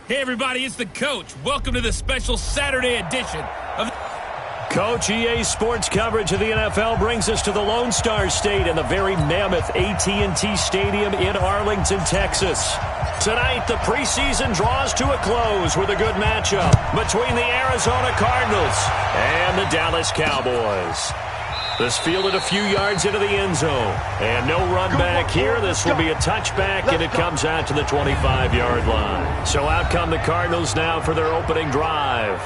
Hey everybody, it's the Coach. Welcome to the special Saturday edition of Coach. EA Sports coverage of the NFL brings us to the Lone Star State and the very mammoth AT&T Stadium in Arlington, Texas. Tonight, the preseason draws to a close with a good matchup between the Arizona Cardinals and the Dallas Cowboys. This fielded a few yards into the end zone. And no run back here. This will be a touchback, and it comes out to the 25-yard line. So out come the Cardinals now for their opening drive.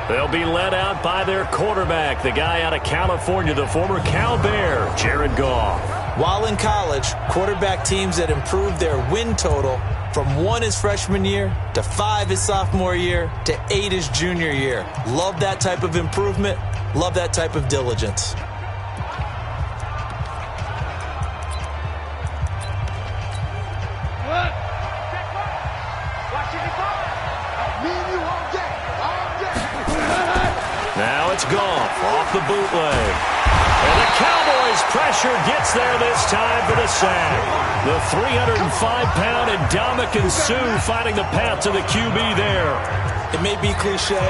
They'll be led out by their quarterback, the guy out of California, the former Cal Bear, Jared Goff. While in college, quarterback teams that improved their win total from 1 his freshman year to 5 his sophomore year to 8 his junior year. Love that type of improvement. Love that type of diligence. Now it's Goff off the bootleg. And the Cowboys pressure gets there this time for the sack. The 305-pound Ndamukong Suh finding the path to the QB there. It may be cliche,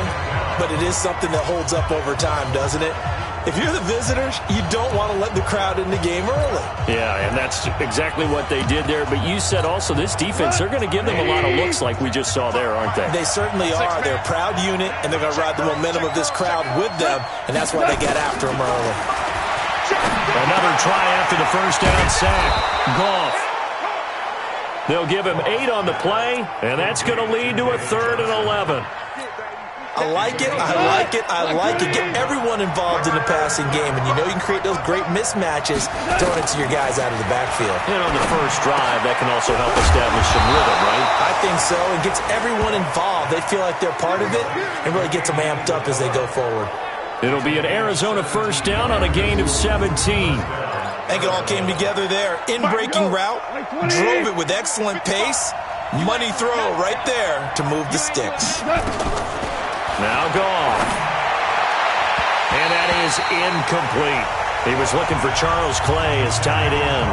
but it is something that holds up over time, doesn't it? If you're the visitors, you don't want to let the crowd in the game early. Yeah, and that's exactly what they did there. But you said also this defense, they're going to give them a lot of looks like we just saw there, aren't they? They certainly are. They're a proud unit, and they're going to ride the momentum of this crowd with them, and that's why they get after them early. Another try after the first down sack. Goff. They'll give him 8 on the play, and that's going to lead to a 3rd and 11. I like it, I like it, I like it. Get everyone involved in the passing game, and you know you can create those great mismatches throwing it to your guys out of the backfield. And on the first drive, that can also help establish some rhythm, right? I think so. It gets everyone involved. They feel like they're part of it and really gets them amped up as they go forward. It'll be an Arizona first down on a gain of 17. I think it all came together there. In-breaking route, drove it with excellent pace. Money throw right there to move the sticks. Now Goff. And that is incomplete. He was looking for Charles Clay as tight end.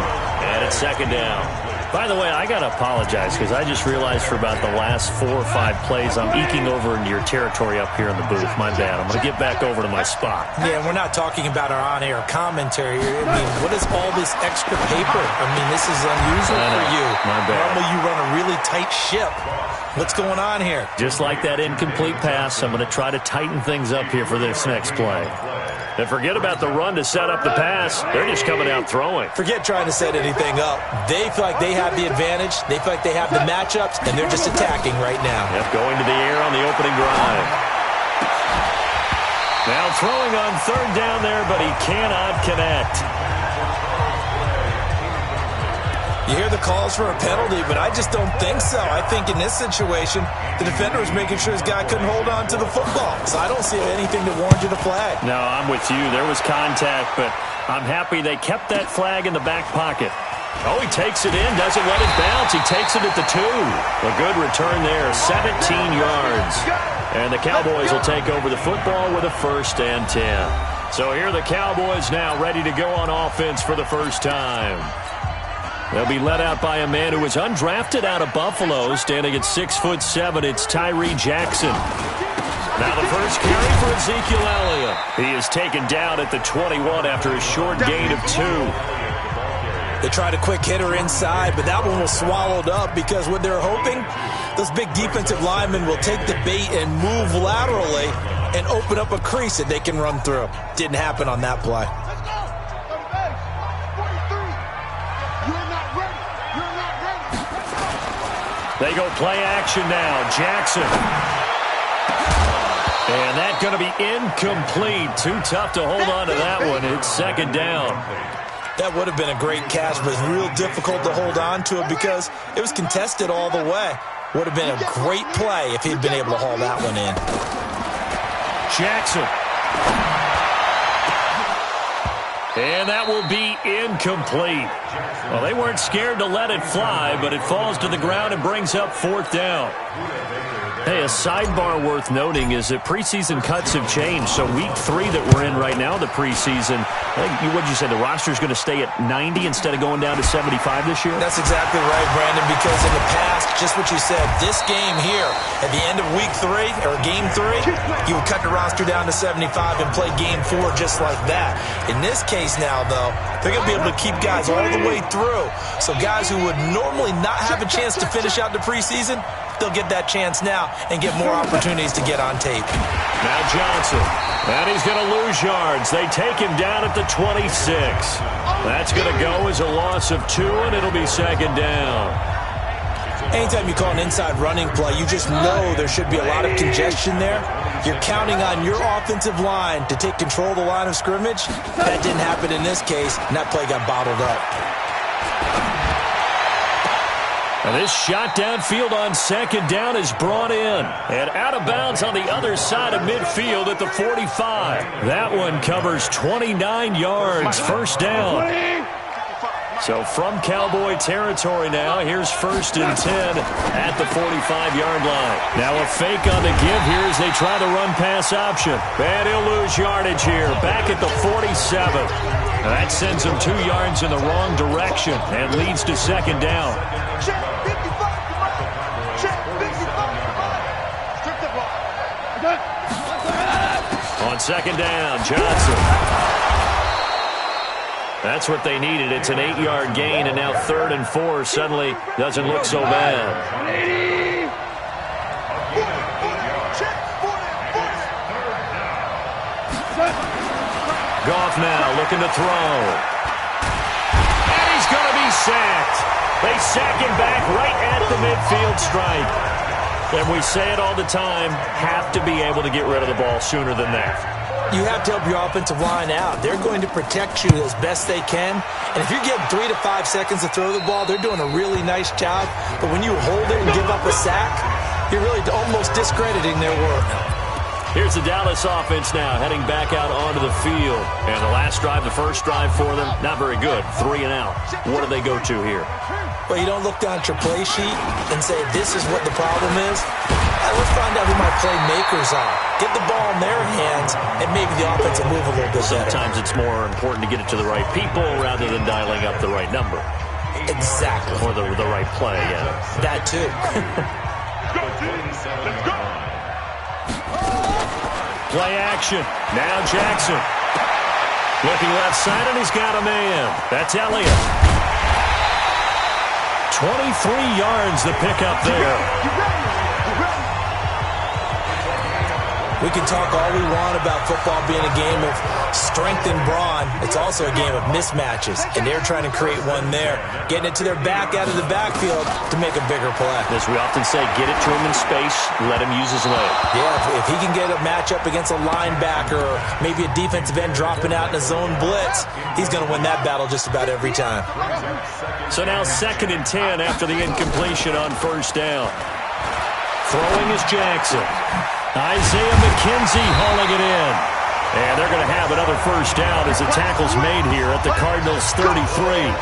And it's second down. By the way, I got to apologize because I just realized for about the last 4 or 5 plays I'm eking over into your territory up here in the booth. My bad. I'm going to get back over to my spot. Yeah, we're not talking about our on-air commentary. I mean, what is all this extra paper? I mean, this is unusual for you. My bad. Normally you run a really tight ship. What's going on here? Just like that incomplete pass, I'm going to try to tighten things up here for this next play. And forget about the run to set up the pass. They're just coming out throwing. Forget trying to set anything up. They feel like they have the advantage. They feel like they have the matchups, and they're just attacking right now. Yep, going to the air on the opening drive. Now throwing on 3rd down there, but he cannot connect. You hear the calls for a penalty, but I just don't think so. I think in this situation, the defender was making sure his guy couldn't hold on to the football. So I don't see anything that warranted a flag. No, I'm with you. There was contact, but I'm happy they kept that flag in the back pocket. Oh, he takes it in, doesn't let it bounce. He takes it at the 2. A good return there, 17 yards. And the Cowboys will take over the football with a 1st and 10. So here are the Cowboys now ready to go on offense for the first time. They'll be led out by a man who was undrafted out of Buffalo, standing at 6'7". It's Tyree Jackson. Now the first carry for Ezekiel Elliott. He is taken down at the 21 after a short gain of 2. They tried a quick hitter inside, but that one was swallowed up because what they're hoping, those big defensive linemen will take the bait and move laterally and open up a crease that they can run through. Didn't happen on that play. They go play action now. Jackson. And that's going to be incomplete. Too tough to hold on to that one. It's second down. That would have been a great catch, but it's real difficult to hold on to it because it was contested all the way. Would have been a great play if he'd been able to haul that one in. Jackson. And that will be incomplete. Well, they weren't scared to let it fly, but it falls to the ground and brings up 4th down. Hey, a sidebar worth noting is that preseason cuts have changed. So week 3 that we're in right now, the preseason, what did you say, the roster's going to stay at 90 instead of going down to 75 this year? That's exactly right, Brandon, because in the past, just what you said, this game here, at the end of week 3, or game 3, you would cut the roster down to 75 and play game 4 just like that. In this case now, though, they're going to be able to keep guys all the way through. So guys who would normally not have a chance to finish out the preseason, they'll get that chance now and get more opportunities to get on tape. Now Johnson. And he's going to lose yards. They take him down at the 26. That's going to go as a loss of 2, and it'll be 2nd down. Anytime you call an inside running play, you just know there should be a lot of congestion there. You're counting on your offensive line to take control of the line of scrimmage. That didn't happen in this case, and that play got bottled up. And this shot downfield on 2nd down is brought in. And out of bounds on the other side of midfield at the 45. That one covers 29 yards, 1st down. So from Cowboy territory now, here's 1st and 10 at the 45-yard line. Now a fake on the give here as they try the run-pass option. And he'll lose yardage here, back at the 47. And that sends him 2 yards in the wrong direction and leads to 2nd down. On 2nd down, Johnson. That's what they needed. It's an 8-yard gain, and now 3rd and 4 suddenly doesn't look so bad. Goff now looking to throw. And he's going to be sacked. They sack him back right at the midfield stripe. And we say it all the time, have to be able to get rid of the ball sooner than that. You have to help your offensive line out. They're going to protect you as best they can. And if you're getting 3 to 5 seconds to throw the ball, they're doing a really nice job. But when you hold it and give up a sack, you're really almost discrediting their work. Here's the Dallas offense now, heading back out onto the field. And the last drive, the first drive for them, not very good. 3 and out. What do they go to here? Well, you don't look down at your play sheet and say, this is what the problem is. Let's find out who my playmakers are. Get the ball in their hands, and maybe the offense will move a little bit better. Sometimes it's more important to get it to the right people rather than dialing up the right number. Exactly. Or the right play, yeah. That too. Play action. Now Jackson. Looking left side, and he's got a man. That's Elliott. 23 yards the pickup there. We can talk all we want about football being a game of strength and brawn. It's also a game of mismatches, and they're trying to create one there, getting it to their back out of the backfield to make a bigger play. As we often say, get it to him in space, let him use his leg. Yeah, if he can get a matchup against a linebacker or maybe a defensive end dropping out in a zone blitz, he's going to win that battle just about every time. So now 2nd and 10 after the incompletion on 1st down. Throwing is Jackson. Isaiah McKenzie hauling it in. And they're going to have another 1st down as the tackle's made here at the Cardinals' 33.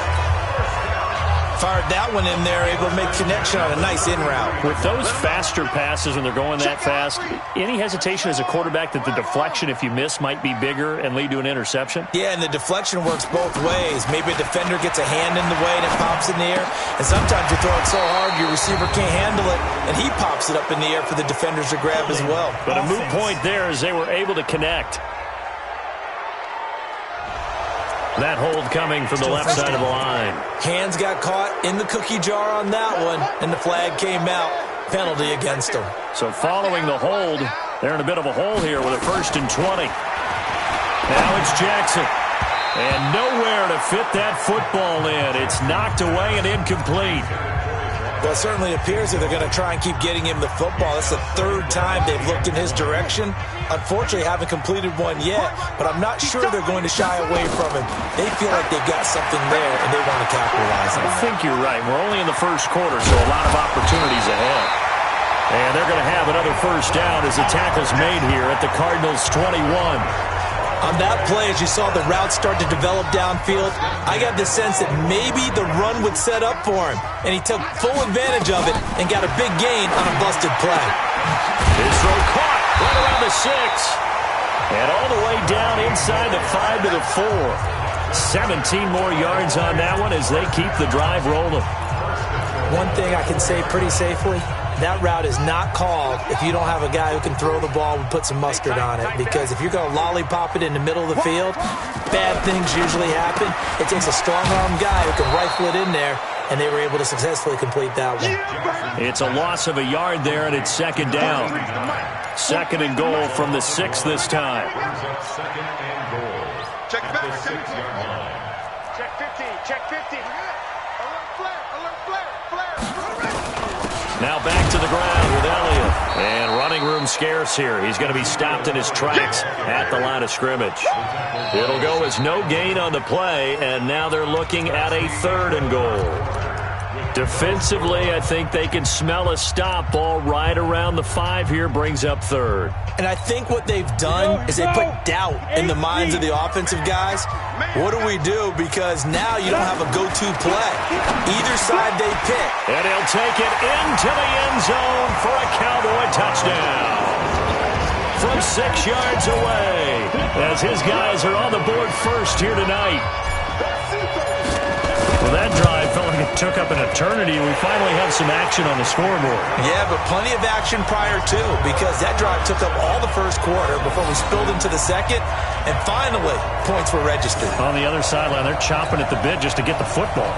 Fired that one in there, able to make connection on a nice in route. With those faster passes when they're going that fast, any hesitation as a quarterback that the deflection, if you miss, might be bigger and lead to an interception? Yeah, and the deflection works both ways. Maybe a defender gets a hand in the way and it pops in the air. And sometimes you throw it so hard your receiver can't handle it, and he pops it up in the air for the defenders to grab as well. But a moot point there as they were able to connect. That hold coming from the left side of the line. Hands got caught in the cookie jar on that one, and the flag came out. Penalty against them. So following the hold, they're in a bit of a hole here with a 1st and 20. Now it's Jackson. And nowhere to fit that football in. It's knocked away and incomplete. Well, it certainly appears that they're going to try and keep getting him the football. That's the 3rd time they've looked in his direction. Unfortunately, haven't completed one yet, but I'm not sure they're going to shy away from him. They feel like they've got something there, and they want to capitalize on it. I think you're right. We're only in the 1st quarter, so a lot of opportunities ahead. And they're going to have another 1st down as the tackle's made here at the Cardinals' 21. On that play, as you saw the route start to develop downfield, I got the sense that maybe the run would set up for him, and he took full advantage of it and got a big gain on a busted play. His throw caught right around the 6. And all the way down inside the 5 to the 4. 17 more yards on that one as they keep the drive rolling. One thing I can say pretty safely, that route is not called if you don't have a guy who can throw the ball and put some mustard on it. Because if you're going to lollipop it in the middle of the field, bad things usually happen. It takes a strong-arm guy who can rifle it in there, and they were able to successfully complete that one. It's a loss of a yard there, and it's second down. Second and goal from the 6 this time. Second and goal. Check back. Check 50. Check 50. Alert flare. Alert flare. Now back to the ground with Elliott. And running room scarce here. He's going to be stopped in his tracks at the line of scrimmage. It'll go as no gain on the play, and now they're looking at a 3rd and goal. Defensively, I think they can smell a stop. Ball right around the 5 here brings up 3rd. And I think what they've done is they put doubt in the minds of the offensive guys. What do we do? Because now you don't have a go-to play. Either side they pick. And he'll take it into the end zone for a Cowboy touchdown. From 6 yards away, as his guys are on the board first here tonight. Well, that drive felt like it took up an eternity. We finally have some action on the scoreboard. Yeah, but plenty of action prior to, because that drive took up all the first quarter before we spilled into the second, and finally, points were registered. On the other sideline, they're chomping at the bit just to get the football.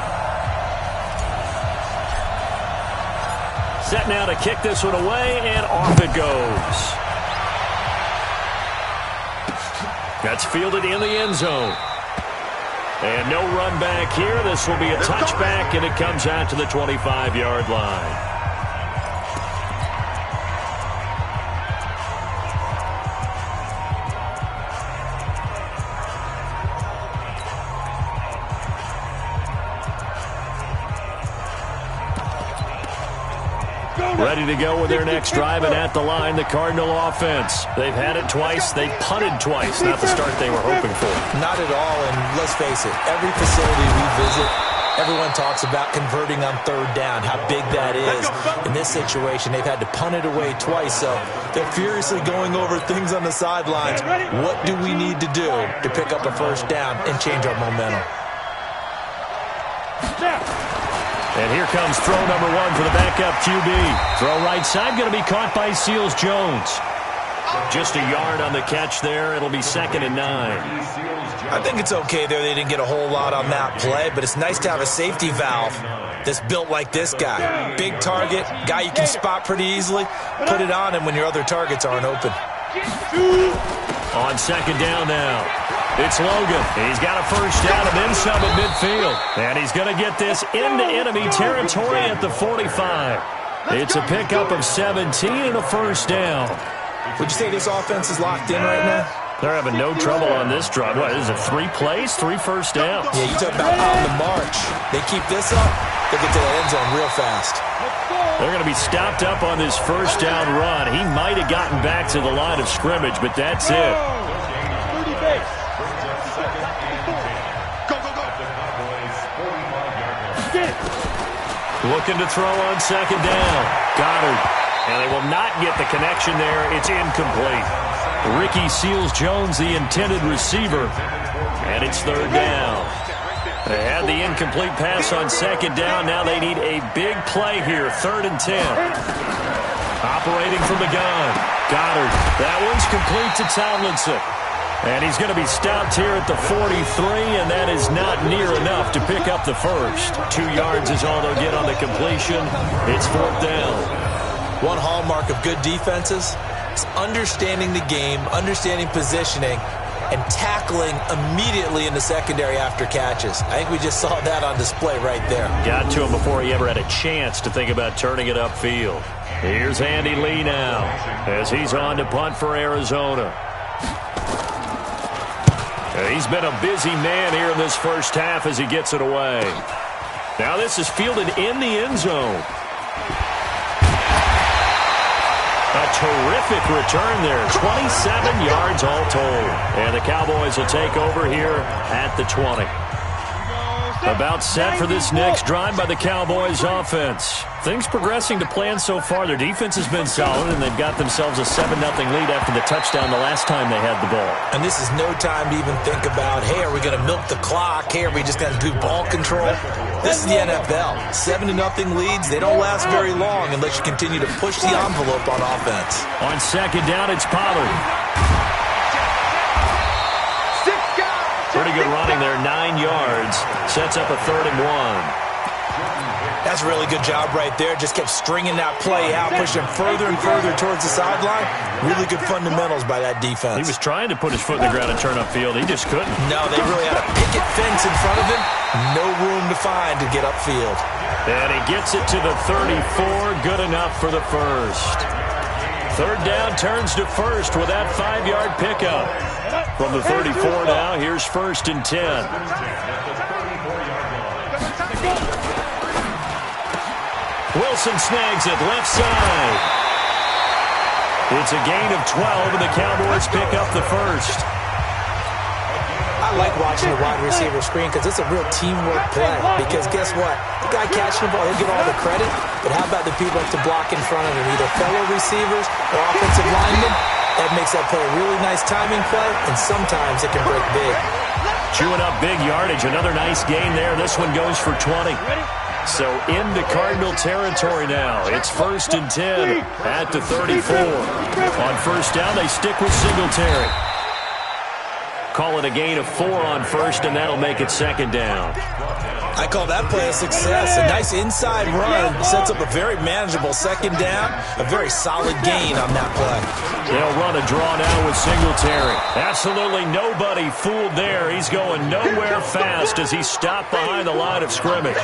Set now to kick this one away, and off it goes. That's fielded in the end zone. And no run back here. This will be a touchback, and it comes out to the 25-yard line. Ready to go with their next drive, and at the line, the Cardinal offense. They've had it twice. They've punted twice. Not the start they were hoping for. Not at all, and let's face it, every facility we visit, everyone talks about converting on 3rd down, how big that is. In this situation, they've had to punt it away twice, so they're furiously going over things on the sidelines. What do we need to do to pick up a 1st down and change our momentum? And here comes throw number 1 for the backup QB. Throw right side, going to be caught by Seals Jones. Just a yard on the catch there. It'll be 2nd and 9. I think it's okay there. They didn't get a whole lot on that play, but it's nice to have a safety valve that's built like this guy. Big target, guy you can spot pretty easily. Put it on him when your other targets aren't open. On 2nd down now. It's Logan. He's got a 1st down and then some at midfield. And he's going to get this into enemy territory at the 45. It's a pickup of 17 and a 1st down. Would you say this offense is locked in right now? They're having no trouble on this drive. What, is it 3 plays, 3 first downs? Yeah, you talk about on the march. They keep this up, they'll get to the end zone real fast. They're going to be stopped up on this 1st down run. He might have gotten back to the line of scrimmage, but that's it. Looking to throw on 2nd down. Goddard. And they will not get the connection there. It's incomplete. Ricky Seals-Jones, the intended receiver. And it's 3rd down. They had the incomplete pass on 2nd down. Now they need a big play here. 3rd and 10. Operating from the gun. Goddard. That one's complete to Tomlinson. And he's going to be stopped here at the 43, and that is not near enough to pick up the 1st. 2 yards is all they'll get on the completion. It's 4th down. One hallmark of good defenses is understanding the game, understanding positioning, and tackling immediately in the secondary after catches. I think we just saw that on display right there. Got to him before he ever had a chance to think about turning it upfield. Here's Andy Lee now as he's on to punt for Arizona. He's been a busy man here in this 1st half as he gets it away. Now this is fielded in the end zone. A terrific return there. 27 yards all told. And the Cowboys will take over here at the 20. About set for this next drive by the Cowboys offense. Things progressing to plan so far. Their defense has been solid, and they've got themselves a 7-0 lead after the touchdown the last time they had the ball. And this is no time to even think about, hey, are we going to milk the clock? Hey, are we just going to do ball control? This is the NFL. 7-0 leads, they don't last very long unless you continue to push the envelope on offense. On second down, it's Pollard. Pretty good running there, 9 yards. Sets up a 3rd and 1. That's a really good job right there. Just kept stringing that play out, pushing further and further towards the sideline. Really good fundamentals by that defense. He was trying to put his foot in the ground and turn upfield. He just couldn't. No, they really had a picket fence in front of him. No room to find to get upfield. And he gets it to the 34. Good enough for the first. 3rd down turns to first with that 5-yard pickup. From the 34 now, here's 1st and 10. Wilson snags it left side. It's a gain of 12, and the Cowboys pick up the first. I like watching the wide receiver screen because it's a real teamwork play. Because guess what? The guy catching the ball, he'll get all the credit. But how about the people to block in front of him, either fellow receivers or offensive linemen? That makes that play a really nice timing play, and sometimes it can break big. Chewing up big yardage. Another nice gain there. This one goes for 20. So into Cardinal territory now. It's 1st and 10 at the 34. On 1st down, they stick with Singletary. Call it a gain of 4 on 1st, and that'll make it 2nd down. I call that play a success. A nice inside run sets up a very manageable 2nd down. A very solid gain on that play. They'll run a draw now with Singletary. Absolutely nobody fooled there. He's going nowhere fast as he stopped behind the line of scrimmage.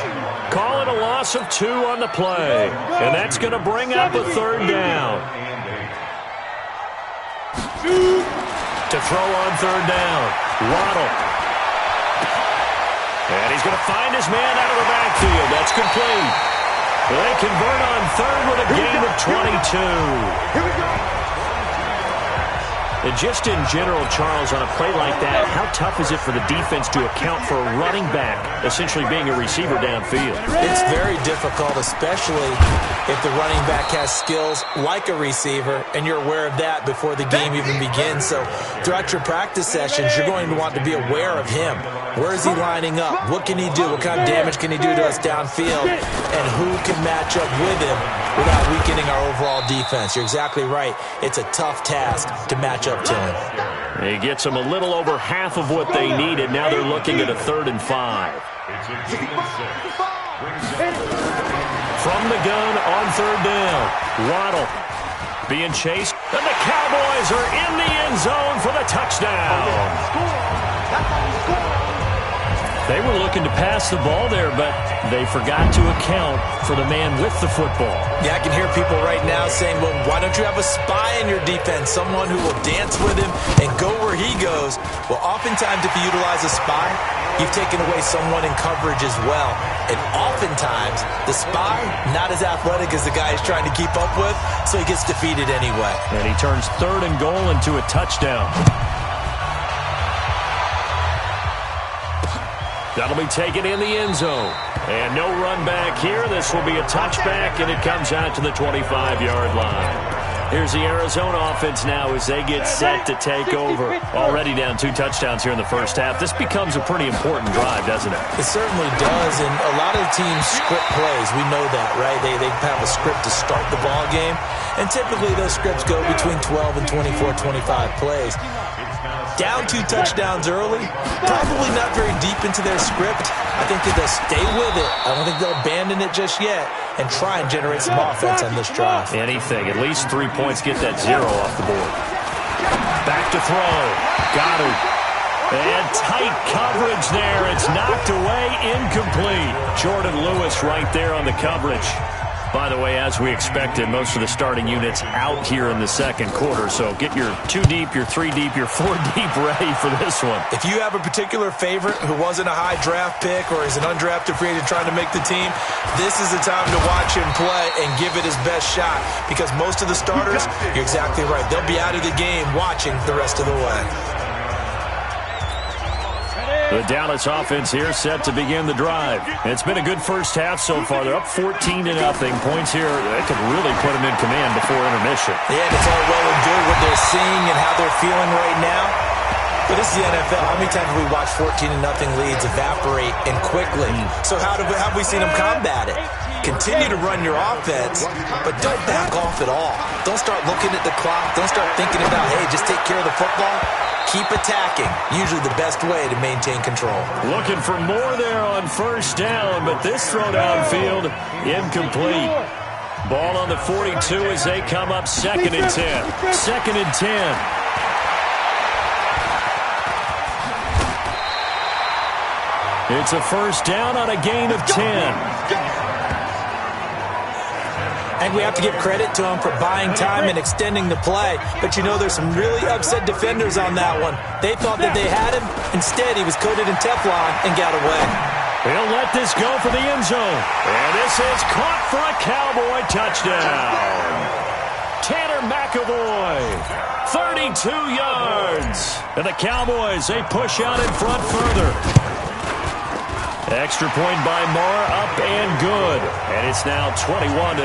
Call it a loss of 2 on the play. And that's going to bring up a 3rd down. To throw on 3rd down. Waddle. And he's going to find his man out of the backfield. That's complete. They convert on 3rd with a gain of 22. Here we go. And just in general, Charles, on a play like that, how tough is it for the defense to account for a running back essentially being a receiver downfield? It's very difficult, especially if the running back has skills like a receiver, and you're aware of that before the game even begins. So throughout your practice sessions, you're going to want to be aware of him. Where is he lining up? What can he do? What kind of damage can he do to us downfield? And who can match up with him without weakening our overall defense? You're exactly right. It's a tough task to match up to him. He gets them a little over half of what they needed. Now they're looking at a 3rd and 5. From the gun on 3rd down. Waddle being chased. And the Cowboys are in the end zone for the touchdown. They were looking to pass the ball there, but they forgot to account for the man with the football. Yeah, I can hear people right now saying, well, why don't you have a spy in your defense, someone who will dance with him and go where he goes? Well, oftentimes if you utilize a spy, you've taken away someone in coverage as well. And oftentimes, the spy, not as athletic as the guy he's trying to keep up with, so he gets defeated anyway. And he turns 3rd and goal into a touchdown. That'll be taken in the end zone. And no run back here. This will be a touchback, and it comes out to the 25-yard line. Here's the Arizona offense now as they get set to take over. Already down 2 touchdowns here in the first half. This becomes a pretty important drive, doesn't it? It certainly does, and a lot of teams script plays. We know that, right? They have a script to start the ball game, and typically those scripts go between 12 and 24, 25 plays. Down 2 touchdowns early, probably not very deep into their script. I think that they'll stay with it. I don't think they'll abandon it just yet and try and generate some offense on this drive. Anything. At least 3 points. Get that 0 off the board. Back to throw. Goddard. And tight coverage there. It's knocked away. Incomplete. Jordan Lewis right there on the coverage. By the way, as we expected, most of the starting units out here in the second quarter. So get your 2 deep, your 3 deep, your 4 deep ready for this one. If you have a particular favorite who wasn't a high draft pick or is an undrafted free agent trying to make the team, this is the time to watch him play and give it his best shot, because most of the starters, you're exactly right, they'll be out of the game watching the rest of the way. The Dallas offense here set to begin the drive. It's been a good first half so far. They're up 14-0. Points here, they could really put them in command before intermission. Yeah, and it's all well and good what they're seeing and how they're feeling right now. But this is the NFL. How many times have we watched 14-0 leads evaporate and quickly? So how have we seen them combat it? Continue to run your offense, but don't back off at all. Don't start looking at the clock. Don't start thinking about, hey, just take care of the football. Keep attacking. Usually the best way to maintain control. Looking for more there on first down, but this throw downfield incomplete. Ball on the 42 as they come up 2nd and 10. 2nd and 10. It's a first down on a gain of 10. And we have to give credit to him for buying time and extending the play. But, you know, there's some really upset defenders on that one. They thought that they had him. Instead, he was coated in Teflon and got away. He'll let this go for the end zone. And this is caught for a Cowboy touchdown. Tanner McAvoy, 32 yards. And the Cowboys, they push out in front further. Extra point by Moore, up and good. And it's now 21-0.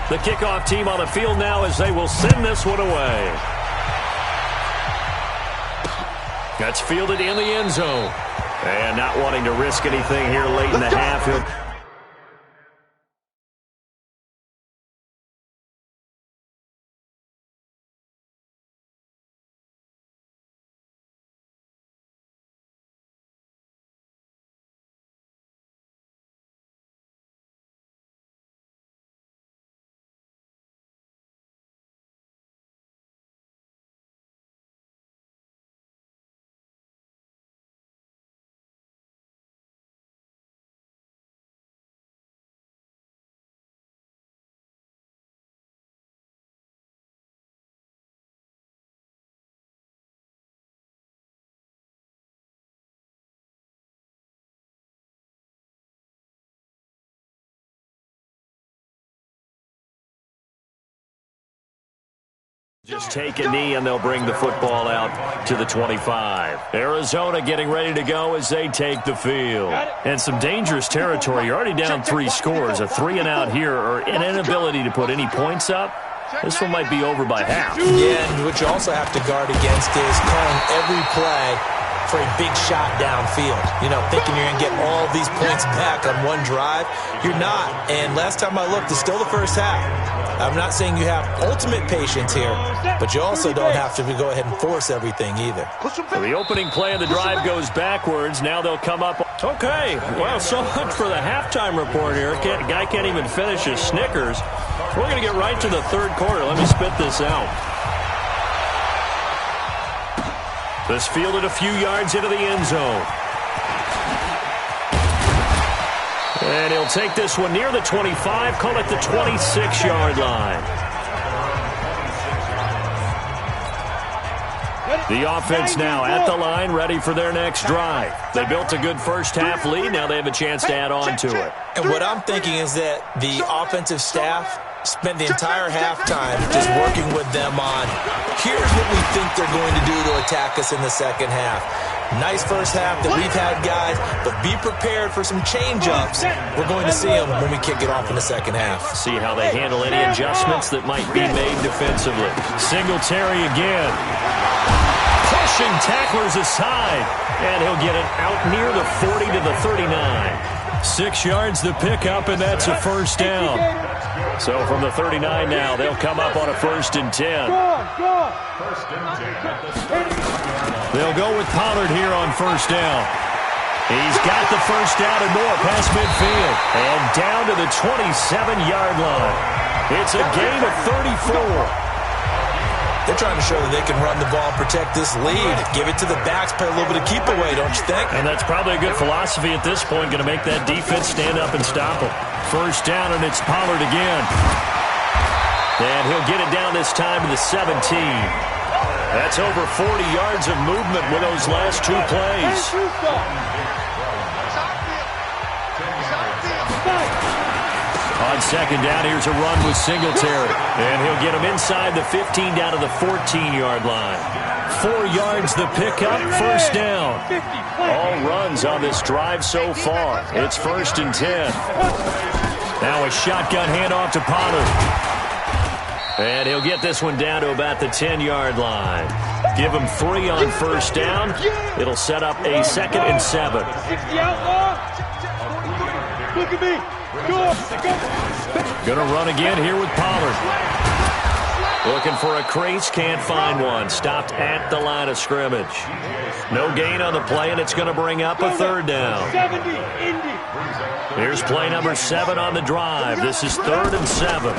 The kickoff team on the field now as they will send this one away. That's fielded in the end zone. And not wanting to risk anything here late in the half. Just take a knee and they'll bring the football out to the 25. Arizona getting ready to go as they take the field. And some dangerous territory. You're already down 3 scores. A 3-and-out here or an inability to put any points up. This one might be over by half. Yeah, and what you also have to guard against is calling every play for a big shot downfield. You know, thinking you're going to get all these points back on one drive. You're not. And last time I looked, it's still the first half. I'm not saying you have ultimate patience here, but you also don't have to go ahead and force everything either. So the opening play of the drive goes backwards. Now they'll come up. Okay, well, so much for the halftime report here. Guy can't even finish his Snickers. We're going to get right to the third quarter. Let me spit this out. This fielded a few yards into the end zone. And he'll take this one near the 25, call it the 26-yard line. The offense now at the line, ready for their next drive. They built a good first-half lead. Now they have a chance to add on to it. And what I'm thinking is that the offensive staff spent the entire halftime just working with them on, here's what we think they're going to do to attack us in the second half. Nice first half that we've had, guys, but be prepared for some change-ups. We're going to see them when we kick it off in the second half. See how they handle any adjustments that might be made defensively. Singletary again. Pushing tacklers aside, and he'll get it out near the 40 to the 39. 6 yards the pickup, and that's a first down. So from the 39 now, they'll come up on a 1st and 10. They'll go with Pollard here on first down. He's got the first down and more past midfield. And down to the 27-yard line. It's a gain of 34. They're trying to show that they can run the ball and protect this lead. Give it to the backs, play a little bit of keep away, don't you think? And that's probably a good philosophy at this point, going to make that defense stand up and stop them. First down, and it's Pollard again. And he'll get it down this time to the 17. That's over 40 yards of movement with those last two plays. On second down, here's a run with Singletary. And he'll get him inside the 15 down to the 14-yard line. 4 yards the pickup, first down. All runs on this drive so far. It's first and 10. Now a shotgun handoff to Pollard. And he'll get this one down to about the 10-yard line. Give him 3 on first down. It'll set up a 2nd and 7. Look at me. Gonna run again here with Pollard. Looking for a crease, can't find one. Stopped at the line of scrimmage. No gain on the play, and it's going to bring up a 3rd down. Here's play number 7 on the drive. This is 3rd and 7.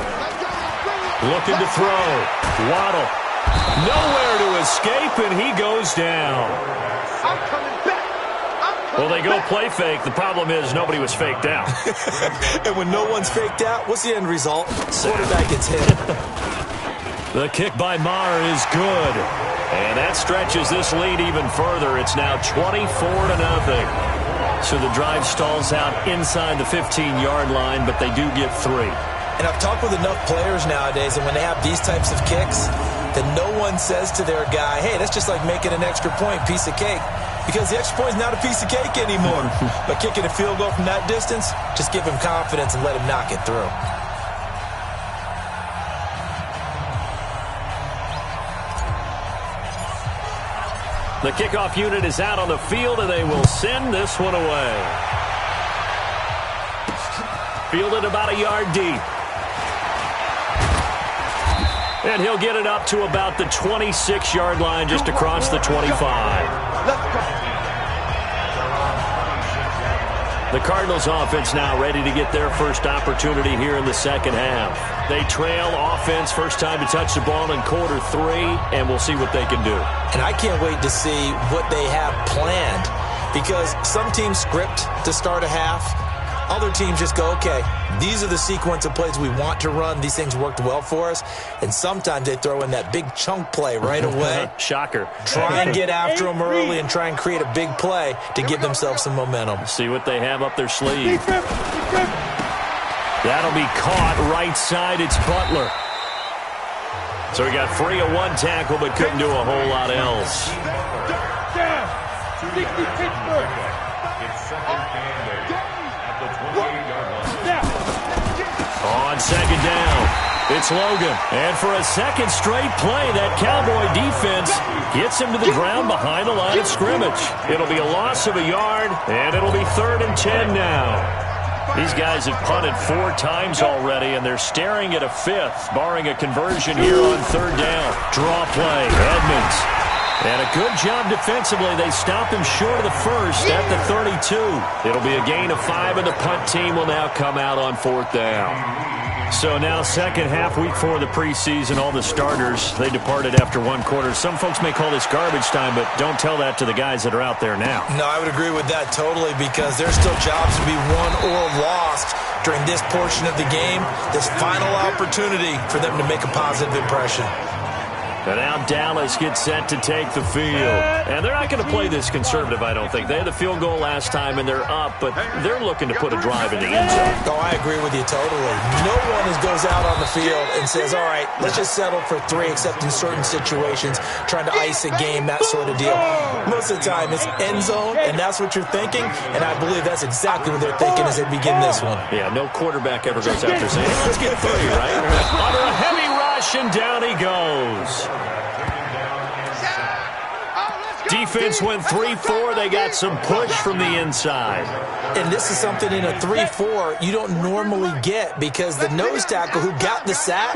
Looking to throw. Waddle. Nowhere to escape, and he goes down. I'm coming back. Well, they go play fake. The problem is nobody was faked out. And when no one's faked out, what's the end result? Quarterback gets hit. The kick by Maher is good. And that stretches this lead even further. It's now 24-0. So the drive stalls out inside the 15-yard line, but they do get 3. And I've talked with enough players nowadays, and when they have these types of kicks, then no one says to their guy, hey, that's just like making an extra point, piece of cake. Because the extra point is not a piece of cake anymore. But kicking a field goal from that distance, just give him confidence and let him knock it through. The kickoff unit is out on the field, and they will send this one away. Fielded about a yard deep. And he'll get it up to about the 26-yard line, just across the 25. The Cardinals offense now ready to get their first opportunity here in the second half. They trail offense, first time to touch the ball in quarter 3, and we'll see what they can do. And I can't wait to see what they have planned, because some teams script to start a half. Other teams just go, okay, these are the sequence of plays we want to run. These things worked well for us. And sometimes they throw in that big chunk play right away. Shocker. Try and get after them early and try and create a big play to give themselves some momentum. See what they have up their sleeve. That'll be caught right side. It's Butler. So he got free of one tackle but couldn't do a whole lot else. On second down, it's Logan. And for a second straight play, that Cowboy defense gets him to the ground behind the line of scrimmage. It'll be a loss of a yard, and it'll be 3rd and 10 now. These guys have punted 4 times already, and they're staring at a 5th, barring a conversion here on 3rd down. Draw play, Edmonds. And a good job defensively. They stop him short of the first at the 32. It'll be a gain of 5, and the punt team will now come out on 4th down. So now second half, week 4 of the preseason, all the starters, they departed after 1 quarter. Some folks may call this garbage time, but don't tell that to the guys that are out there now. No, I would agree with that totally, because there's still jobs to be won or lost during this portion of the game, this final opportunity for them to make a positive impression. And now Dallas gets set to take the field. And they're not going to play this conservative, I don't think. They had the field goal last time, and they're up, but they're looking to put a drive in the end zone. Oh, I agree with you totally. No one goes out on the field and says, all right, let's just settle for 3, except in certain situations, trying to ice a game, that sort of deal. Most of the time, it's end zone, and that's what you're thinking, and I believe that's exactly what they're thinking as they begin this one. Yeah, no quarterback ever goes out there saying, hey, let's get 3, right? Under a heavy rush, and down he goes. Defense went 3-4. They got some push from the inside. And this is something in a 3-4 you don't normally get, because the nose tackle who got the sack,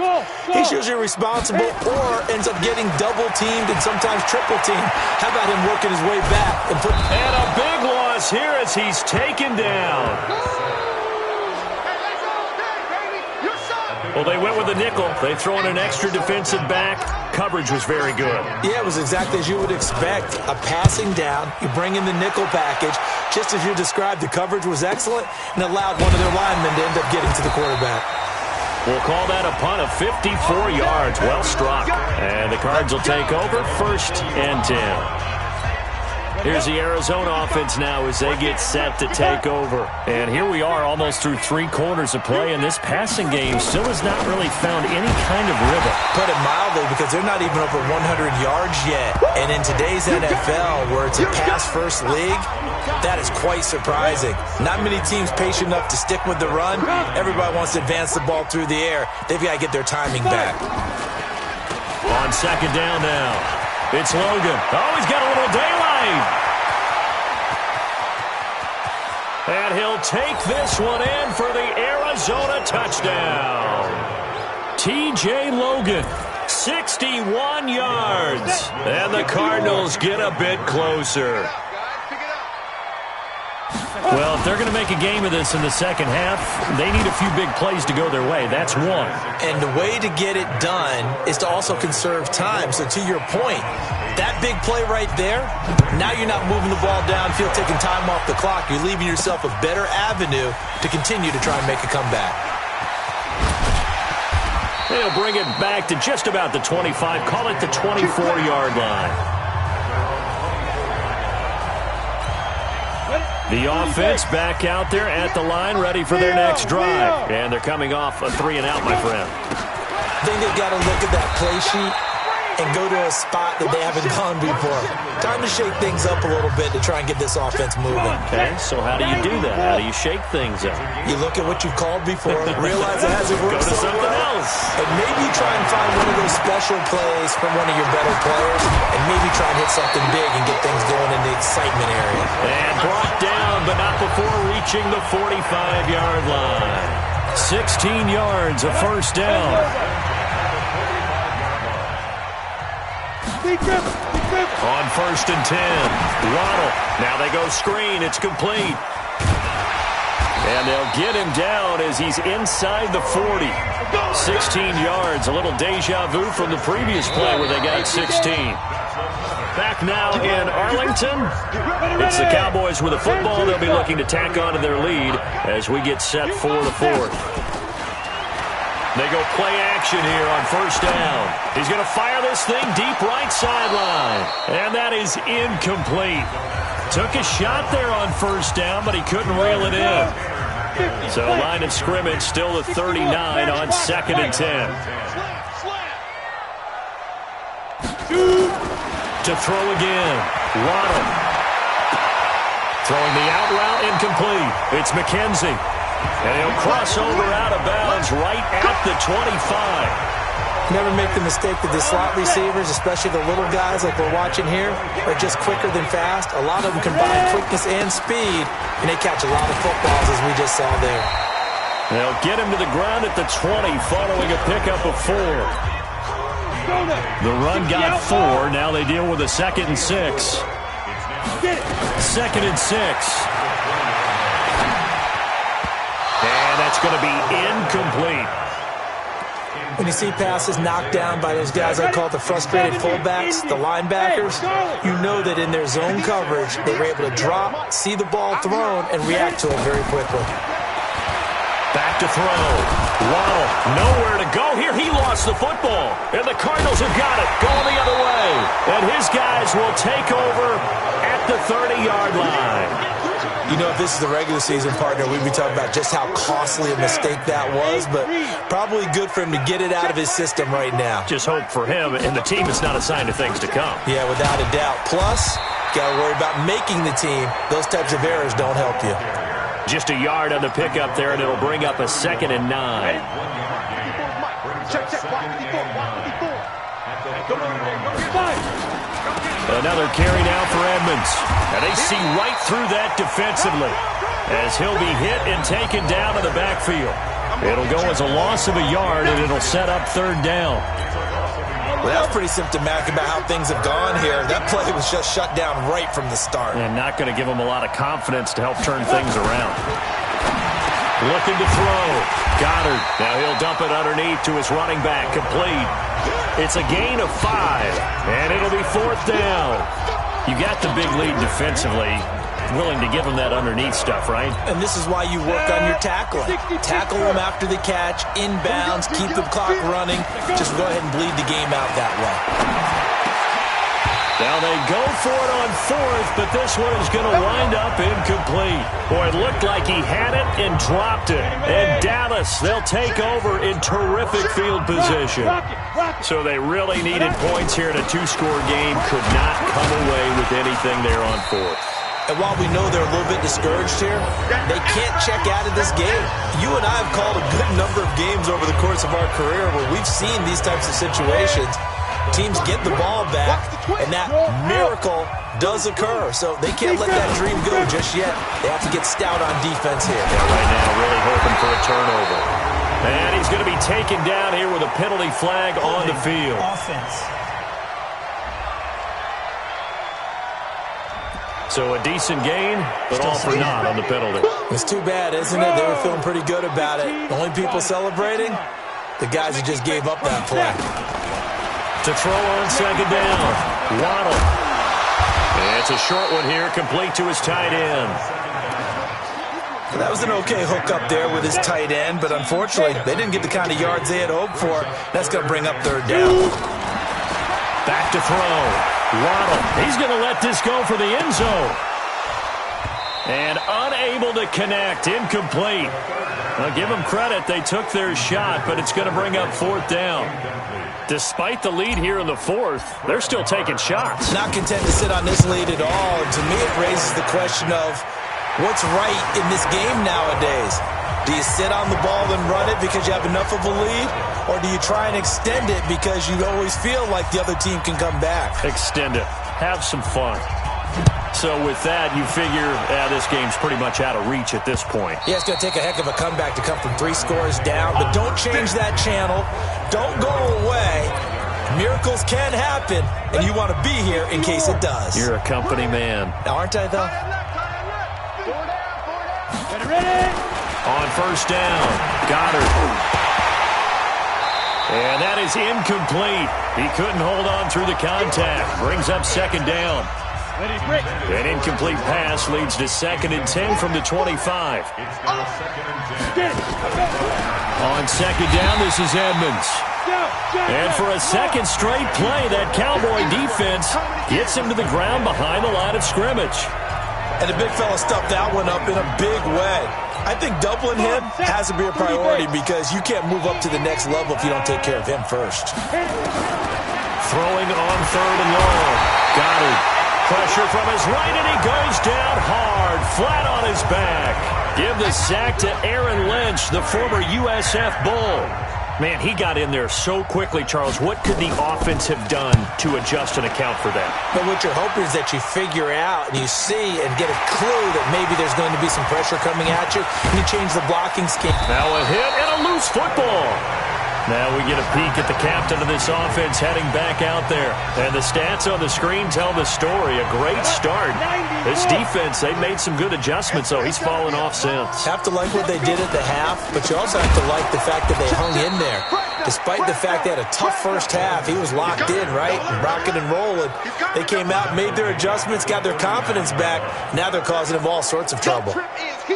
he's usually responsible or ends up getting double-teamed and sometimes triple-teamed. How about him working his way back? And a big loss here as he's taken down. Well, they went with a nickel. They throw in an extra defensive back. coverage was very good. Yeah, it was exactly as you would expect. A passing down, you bring in the nickel package. Just as you described, the coverage was excellent and allowed one of their linemen to end up getting to the quarterback. We'll call that a punt of 54 yards. Well struck. And the Cards will take over 1st and 10. Here's the Arizona offense now as they get set to take over. And here we are almost through 3 quarters of play, and this passing game still has not really found any kind of rhythm. Put it mildly, because they're not even over 100 yards yet. And in today's NFL, where it's a pass-first league, that is quite surprising. Not many teams patient enough to stick with the run. Everybody wants to advance the ball through the air. They've got to get their timing back. On 2nd down now, it's Logan. Oh, he's got a little daylight. And he'll take this one in for the Arizona touchdown. T.J. Logan, 61 yards. And the Cardinals get a bit closer. Well, if they're going to make a game of this in the second half, they need a few big plays to go their way. That's one. And the way to get it done is to also conserve time. So to your point, that big play right there, now you're not moving the ball downfield, taking time off the clock. You're leaving yourself a better avenue to continue to try and make a comeback. They'll bring it back to just about the 25. Call it the 24-yard line. The offense back out there at the line, ready for their next drive. And they're coming off a 3-and-out, my friend. I think they've got to look at that play sheet and go to a spot that they haven't gone before. Time to shake things up a little bit to try and get this offense moving. Okay, so how do you do that? How do you shake things up? You look at what you've called before, realize it hasn't worked Go to so something well, else. and maybe try and find one of those special plays from one of your better players, and maybe try and hit something big and get things going in the excitement area. And brought down, but not before reaching the 45-yard line. 16 yards, a 1st down. On 1st and 10, Waddle. Now they go screen. It's complete. And they'll get him down as he's inside the 40. 16 yards, a little deja vu from the previous play where they got 16. Back now in Arlington. It's the Cowboys with a football. They'll be looking to tack on to their lead as we get set for the 4th. They go play action here on 1st down. He's going to fire this thing deep right sideline. And that is incomplete. Took a shot there on 1st down, but he couldn't reel it in. So line of scrimmage still at 39 on 2nd and 10. To throw again. Waddle. Throwing the out route incomplete. It's McKenzie. And he'll cross over out of bounds right at the 25. Never make the mistake that the slot receivers, especially the little guys like we're watching here, are just quicker than fast. A lot of them combine quickness and speed, and they catch a lot of footballs, as we just saw there. They'll get him to the ground at the 20 following a pickup of 4. The run got 4. Now they deal with a 2nd and 6. 2nd and 6. And that's going to be incomplete. When you see passes knocked down by those guys I call the frustrated fullbacks, the linebackers, you know that in their zone coverage, they were able to drop, see the ball thrown, and react to it very quickly. Back to throw. Waddle, nowhere to go here. He lost the football. And the Cardinals have got it, going the other way. And his guys will take over at the 30-yard line. You know, if this is the regular season, partner, we'd be talking about just how costly a mistake that was, but probably good for him to get it out of his system right now. Just hope for him and the team it's not a sign of things to come. Yeah, without a doubt. Plus, got to worry about making the team. Those types of errors don't help you. Just a yard on the pickup there, and it'll bring up a 2nd and 9. Another carry now for Edmonds. And they see right through that defensively as he'll be hit and taken down in the backfield. It'll go as a loss of a yard, and it'll set up 3rd down. Well, that's pretty symptomatic about how things have gone here. That play was just shut down right from the start. And not going to give him a lot of confidence to help turn things around. Looking to throw. Goddard. Now he'll dump it underneath to his running back. Complete. It's a gain of 5, and it'll be 4th down. You got the big lead defensively. Willing to give him that underneath stuff, right? And this is why you work on your tackling. Tackle them after the catch, inbounds, keep the clock running. Just go ahead and bleed the game out that way. Now they go for it on 4th, but this one is going to wind up incomplete. Boy, it looked like he had it and dropped it. And Dallas, they'll take over in terrific field position. So they really needed points here in a 2-score game. Could not come away with anything there on 4th. And while we know they're a little bit discouraged here, they can't check out of this game. You and I have called a good number of games over the course of our career where we've seen these types of situations. Teams get the ball back, and that miracle does occur. So they can't let that dream go just yet. They have to get stout on defense here. Yeah, right now really hoping for a turnover. And he's going to be taken down here with a penalty flag on the field. Offense. So a decent gain, but all for naught on the penalty. It's too bad, isn't it? They were feeling pretty good about it. The only people celebrating, the guys who just gave up that play. To throw on 2nd down, Waddle. And it's a short one here, complete to his tight end. That was an okay hook up there with his tight end, but unfortunately, they didn't get the kind of yards they had hoped for. That's going to bring up 3rd down. Back to throw. Waddle, he's going to let this go for the end zone. And unable to connect, incomplete. Well, give them credit, they took their shot, but it's going to bring up 4th down. Despite the lead here in the 4th, they're still taking shots. Not content to sit on this lead at all. And to me, it raises the question of what's right in this game nowadays. Do you sit on the ball and run it because you have enough of a lead? Or do you try and extend it because you always feel like the other team can come back? Extend it. Have some fun. So with that, you figure this game's pretty much out of reach at this point. Yeah, it's going to take a heck of a comeback to come from 3 scores down. But don't change that channel. Don't go away. Miracles can happen, and you want to be here in case it does. You're a company man. Aren't I, though? On 1st down, Goddard. And that is incomplete. He couldn't hold on through the contact. Brings up 2nd down. An incomplete pass leads to 2nd and 10 from the 25. On 2nd down, this is Edmonds. And for a 2nd straight play, that Cowboy defense gets him to the ground behind the line of scrimmage. And the big fella stuffed that one up in a big way. I think doubling him has to be a priority because you can't move up to the next level if you don't take care of him first. Throwing on 3rd and long. Goddard. Pressure from his right, and he goes down hard, flat on his back. Give the sack to Aaron Lynch, the former USF Bull. Man, he got in there so quickly, Charles. What could the offense have done to adjust and account for that? But what you're hoping is that you figure out and you see and get a clue that maybe there's going to be some pressure coming at you, and you change the blocking scheme. Now a hit and a loose football. Now we get a peek at the captain of this offense heading back out there. And the stats on the screen tell the story. A great start. This defense, they've made some good adjustments, so he's fallen off since. Have to like what they did at the half, but you also have to like the fact that they hung in there. Despite the fact they had a tough first half, he was locked in, right? Rocking and rolling. They came out, made their adjustments, got their confidence back. Now they're causing him all sorts of trouble.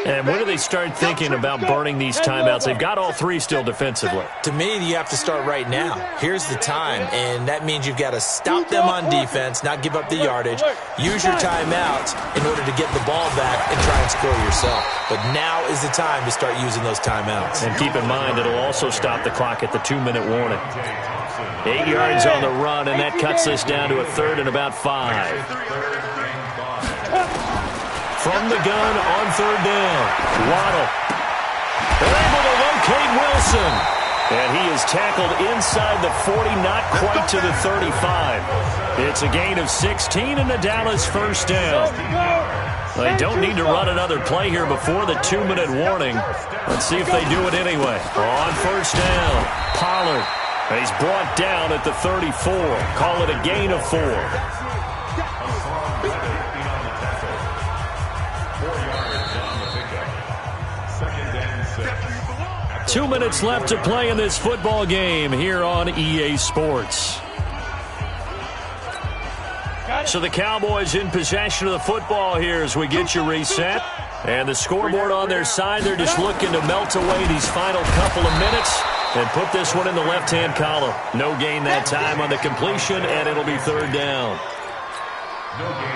And when do they start thinking about burning these timeouts? They've got all 3 still defensively. To me, you have to start right now. Here's the time, and that means you've got to stop them on defense, not give up the yardage, use your timeouts in order to get the ball back and try and score yourself. But now is the time to start using those timeouts. And keep in mind, it'll also stop the clock at the 2-minute warning. 8 yards on the run, and that cuts this down to a 3rd and about 5. From the gun on 3rd down, Waddle. They're able to locate Wilson. And he is tackled inside the 40, not quite to the 35. It's a gain of 16 and a Dallas 1st down. They don't need to run another play here before the 2-minute warning. Let's see if they do it anyway. On 1st down, Pollard. And he's brought down at the 34. Call it a gain of 4. 2 minutes left to play in this football game here on EA Sports. So the Cowboys in possession of the football here as we get you reset. And the scoreboard on their side, they're just looking to melt away these final couple of minutes and put this one in the left-hand column. No gain that time on the completion, and it'll be third down.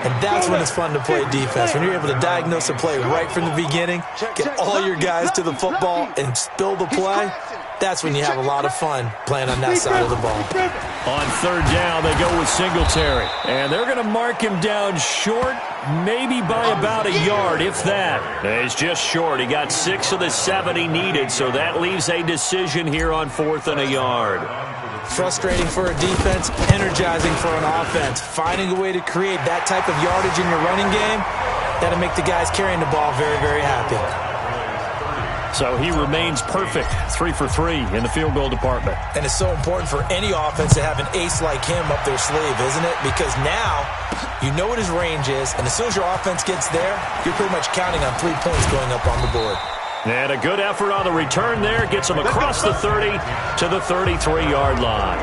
And that's when it's fun to play defense. When you're able to diagnose a play right from the beginning, get all your guys to the football and spill the play, that's when you have a lot of fun playing on that side of the ball. On third down, they go with Singletary. And they're going to mark him down short, maybe by about a yard, if that. He's just short. He got 6 of the 7 he needed, so that leaves a decision here on 4th and a yard. Frustrating for a defense, energizing for an offense. Finding a way to create that type of yardage in your running game, that'll make the guys carrying the ball very, very happy. So he remains perfect, 3 for 3 in the field goal department. And it's so important for any offense to have an ace like him up their sleeve, isn't it? Because now you know what his range is, and as soon as your offense gets there, you're pretty much counting on 3 points going up on the board. And a good effort on the return there. Gets him across the 30 to the 33-yard line.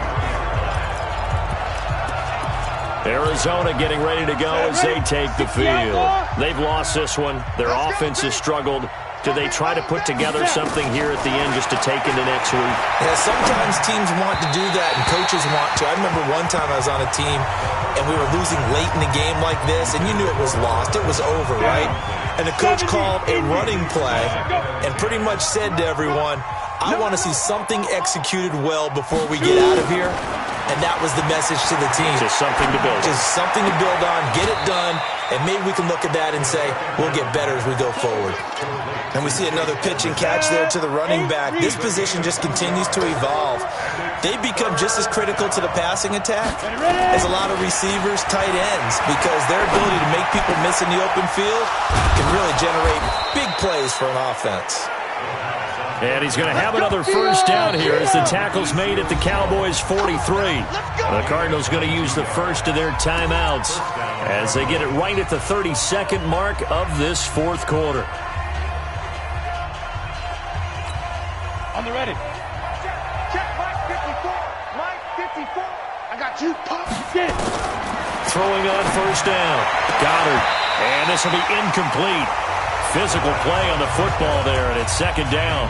Arizona getting ready to go as they take the field. They've lost this one. Their offense has struggled. Do they try to put together something here at the end just to take into next week? Yeah, sometimes teams want to do that and coaches want to. I remember one time I was on a team and we were losing late in the game like this, and you knew it was lost. It was over, right? And the coach called a running play and pretty much said to everyone, I want to see something executed well before we get out of here. And that was the message to the team. Just something to build on. Just something to build on, get it done, and maybe we can look at that and say, we'll get better as we go forward. And we see another pitch and catch there to the running back. This position just continues to evolve. They become just as critical to the passing attack as a lot of receivers, tight ends, because their ability to make people miss in the open field can really generate big plays for an offense. And he's going to have another first down here as the tackle's made at the Cowboys' 43. The Cardinals going to use the first of their timeouts as they get it right at the 32nd mark of this fourth quarter. On the ready. Check Mike 54. Mike 54. I got you. Throwing on first down. Goddard. And this will be incomplete. Physical play on the football there, and it's second down.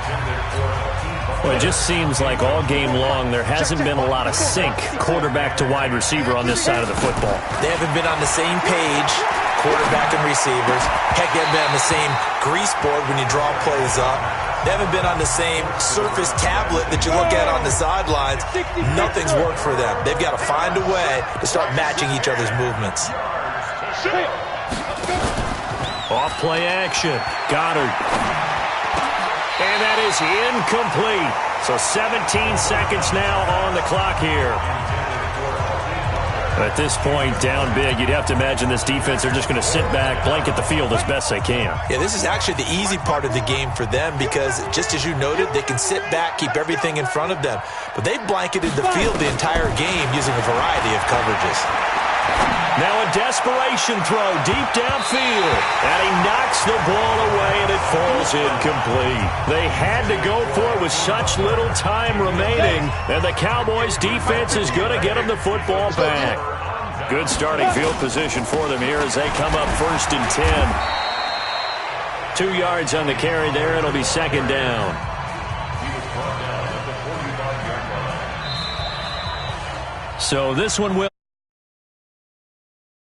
Well, it just seems like all game long there hasn't been a lot of sync quarterback to wide receiver on this side of the football. They haven't been on the same page, quarterback and receivers. Heck, they haven't been on the same grease board when you draw plays up. They haven't been on the same surface tablet that you look at on the sidelines. Nothing's worked for them. They've got to find a way to start matching each other's movements. Off play action. Goddard. And that is incomplete. So 17 seconds now on the clock here. At this point, down big, you'd have to imagine this defense, they're just going to sit back, blanket the field as best they can. Yeah, this is actually the easy part of the game for them because, just as you noted, they can sit back, keep everything in front of them. But they've blanketed the field the entire game using a variety of coverages. Now a desperation throw deep downfield. And he knocks the ball away, and it falls incomplete. They had to go for it with such little time remaining. And the Cowboys' defense is going to get them the football back. Good starting field position for them here as they come up 1st and 10. 2 yards on the carry there. It'll be second down. So this one will